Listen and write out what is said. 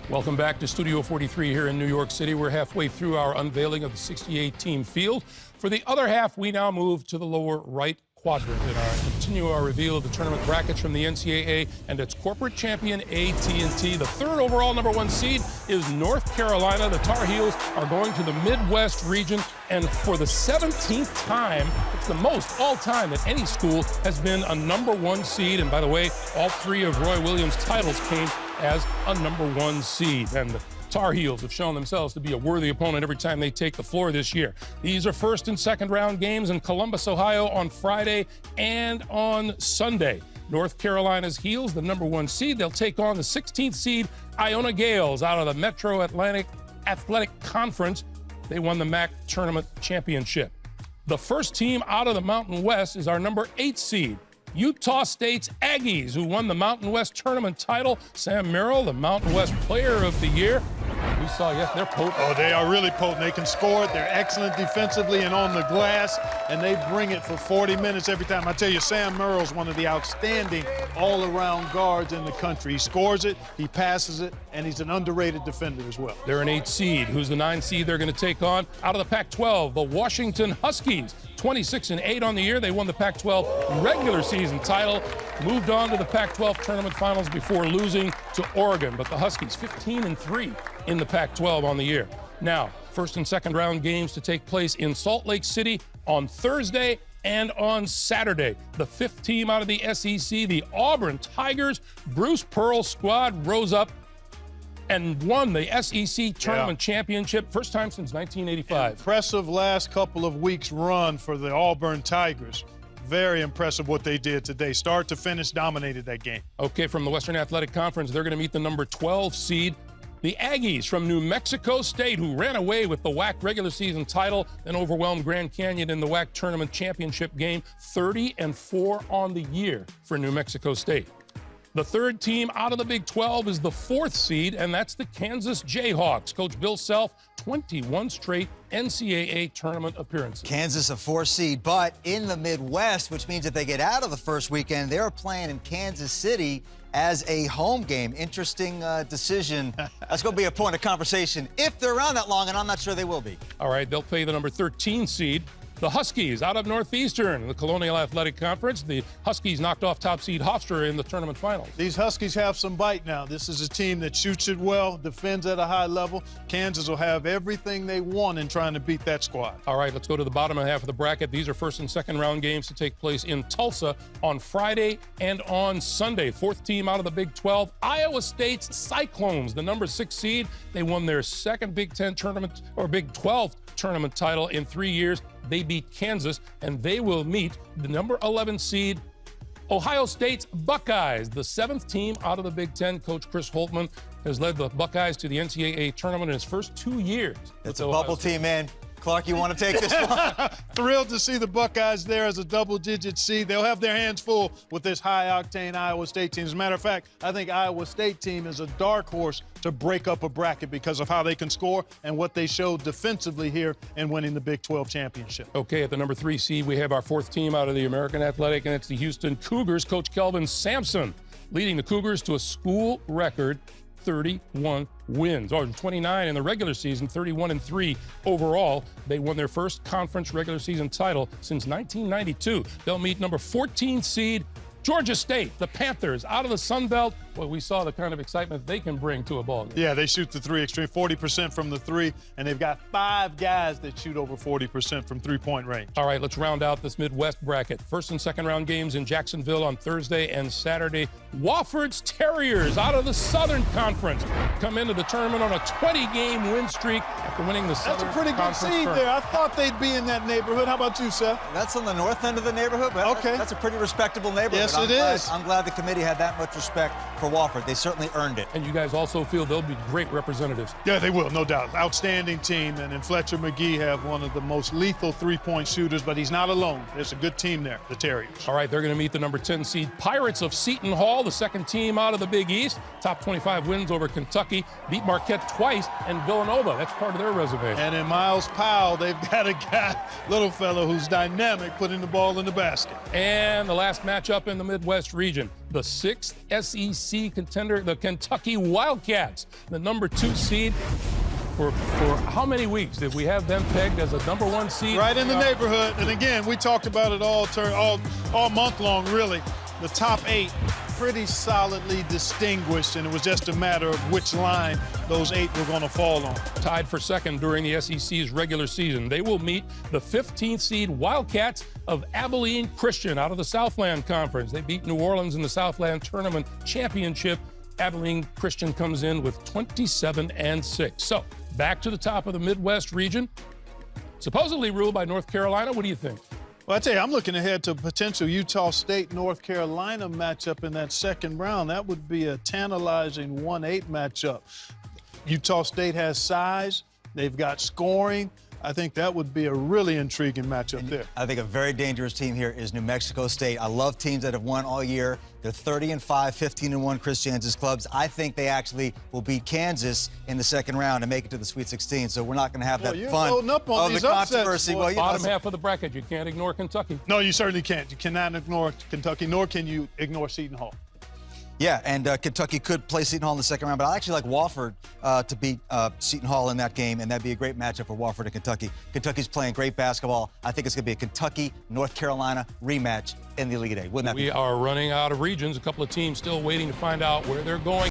Welcome back to Studio 43 here in New York City. We're halfway through our unveiling of the 68-team field. For the other half, we now move to the lower right quadrant and continue our reveal of the tournament brackets from the NCAA and its corporate champion AT&T. The third overall #1 seed is North Carolina. The Tar Heels are going to the Midwest region, and for the 17th time, it's the most all-time that any school has been a #1 seed. And by the way, all three of Roy Williams' titles came as a #1 seed. And the Tar Heels have shown themselves to be a worthy opponent every time they take the floor this year. These are first and second round games in Columbus, Ohio on Friday and on Sunday. North Carolina's Heels, the #1 seed, they'll take on the 16th seed Iona Gales out of the Metro Atlantic Athletic Conference. They won the MAC Tournament Championship. The first team out of the Mountain West is our #8 seed, Utah State's Aggies, who won the Mountain West Tournament title. Sam Merrill, the Mountain West Player of the Year. We saw, yes, they're potent. Oh, they are really potent. They can score it. They're excellent defensively and on the glass, and they bring it for 40 minutes every time. I tell you, Sam Merrill's one of the outstanding all-around guards in the country. He scores it, he passes it, and he's an underrated defender as well. They're an 8 seed. Who's the 9 seed they're going to take on? Out of the Pac-12, the Washington Huskies. 26-8 on the year. They won the Pac-12 regular season title, moved on to the Pac-12 tournament finals before losing to Oregon. But the Huskies 15-3 in the Pac-12 on the year. Now, first and second round games to take place in Salt Lake City on Thursday and on Saturday. The 5th team out of the SEC, the Auburn Tigers. Bruce Pearl's squad rose up and won the SEC Tournament Championship, first time since 1985. Impressive last couple of weeks run for the Auburn Tigers. Very impressive what they did today. Start to finish, dominated that game. Okay, from the Western Athletic Conference, they're going to meet the #12 seed, the Aggies from New Mexico State, who ran away with the WAC regular season title and overwhelmed Grand Canyon in the WAC Tournament Championship game. 30-4 on the year for New Mexico State. The third team out of the Big 12 is the 4th seed, and that's the Kansas Jayhawks. Coach Bill Self, 21 straight NCAA tournament appearances. Kansas a 4 seed, but in the Midwest, which means if they get out of the first weekend, they're playing in Kansas City as a home game. Interesting decision. That's going to be a point of conversation if they're around that long, and I'm not sure they will be. All right, they'll play the #13 seed, the Huskies out of Northeastern, the Colonial Athletic Conference. The Huskies knocked off top seed Hofstra in the tournament finals. These Huskies have some bite now. This is a team that shoots it well, defends at a high level. Kansas will have everything they want in trying to beat that squad. All right, let's go to the bottom half of the bracket. These are first and second round games to take place in Tulsa on Friday and on Sunday. 4th team out of the Big 12, Iowa State's Cyclones, the #6 seed. They won their second Big 10 tournament or Big 12 tournament title in 3 years. They beat Kansas, and they will meet the #11 seed, Ohio State's Buckeyes, the 7th team out of the Big 10. Coach Chris Holtmann has led the Buckeyes to the NCAA tournament in his first 2 years. It's a bubble team, man. Clark, you want to take this one? Thrilled to see the Buckeyes there as a double-digit seed. They'll have their hands full with this high-octane Iowa State team. As a matter of fact, I think Iowa State team is a dark horse to break up a bracket because of how they can score and what they showed defensively here in winning the Big 12 championship. Okay, at the #3 seed, we have our 4th team out of the American Athletic, and it's the Houston Cougars. Coach Kelvin Sampson leading the Cougars to a school record 31 wins, or 29 in the regular season, 31-3 overall. They won their first conference regular season title since 1992. They'll meet #14 seed Georgia State, the Panthers, out of the Sun Belt. Well, we saw the kind of excitement they can bring to a ball game. Yeah, they shoot the three extreme, 40% from the three, and they've got 5 guys that shoot over 40% from three-point range. All right, let's round out this Midwest bracket. First and second round games in Jacksonville on Thursday and Saturday. Wofford's Terriers out of the Southern Conference come into the tournament on a 20-game win streak after winning the Southern That's a pretty good Conference seed tournament. there. I thought they'd be in that neighborhood. How about you, Seth? That's on the north end of the neighborhood, but Okay. that's a pretty respectable neighborhood. Yes, it is. I'm glad the committee had that much respect for Wofford. They certainly earned it. And you guys also feel they'll be great representatives. Yeah, they will, no doubt. Outstanding team, and in Fletcher McGee have one of the most lethal three-point shooters, but he's not alone. There's a good team there, the Terriers. All right, they're going to meet the #10 seed Pirates of Seton Hall, the second team out of the Big East. Top 25 wins over Kentucky, beat Marquette twice, and Villanova. That's part of their resume. And in Miles Powell, they've got a guy, little fellow, who's dynamic, putting the ball in the basket. And the last matchup in the Midwest region. The 6th SEC contender, the Kentucky Wildcats, the number 2 seed. For how many weeks did we have them pegged as a number 1 seed? Right in the neighborhood. And again, we talked about it all month long, really. The top 8 pretty solidly distinguished, and it was just a matter of which line those 8 were going to fall on. Tied for second during the SEC's regular season. They will meet the 15th seed Wildcats of Abilene Christian out of the Southland Conference. They beat New Orleans in the Southland Tournament Championship. Abilene Christian comes in with 27-6. So back to the top of the Midwest region. Supposedly ruled by North Carolina. What do you think? Well, I tell you, I'm looking ahead to a potential Utah State-North Carolina matchup in that second round. That would be a tantalizing 1-8 matchup. Utah State has size. They've got scoring. I think that would be a really intriguing matchup there. I think a very dangerous team here is New Mexico State. I love teams that have won all year. They're 30-5, 15-1 Chris Janz's clubs. I think they actually will beat Kansas in the second round and make it to the Sweet 16. So we're not going to have that fun up on of these the controversy. Upsets, Bottom half of the bracket, you can't ignore Kentucky. No, you certainly can't. You cannot ignore Kentucky, nor can you ignore Seton Hall. Yeah, and Kentucky could play Seton Hall in the second round, but I actually like Wofford to beat Seton Hall in that game, and that'd be a great matchup for Wofford and Kentucky. Kentucky's playing great basketball. I think it's going to be a Kentucky-North Carolina rematch in the Elite Eight. Wouldn't that be? We are running out of regions. A couple of teams still waiting to find out where they're going.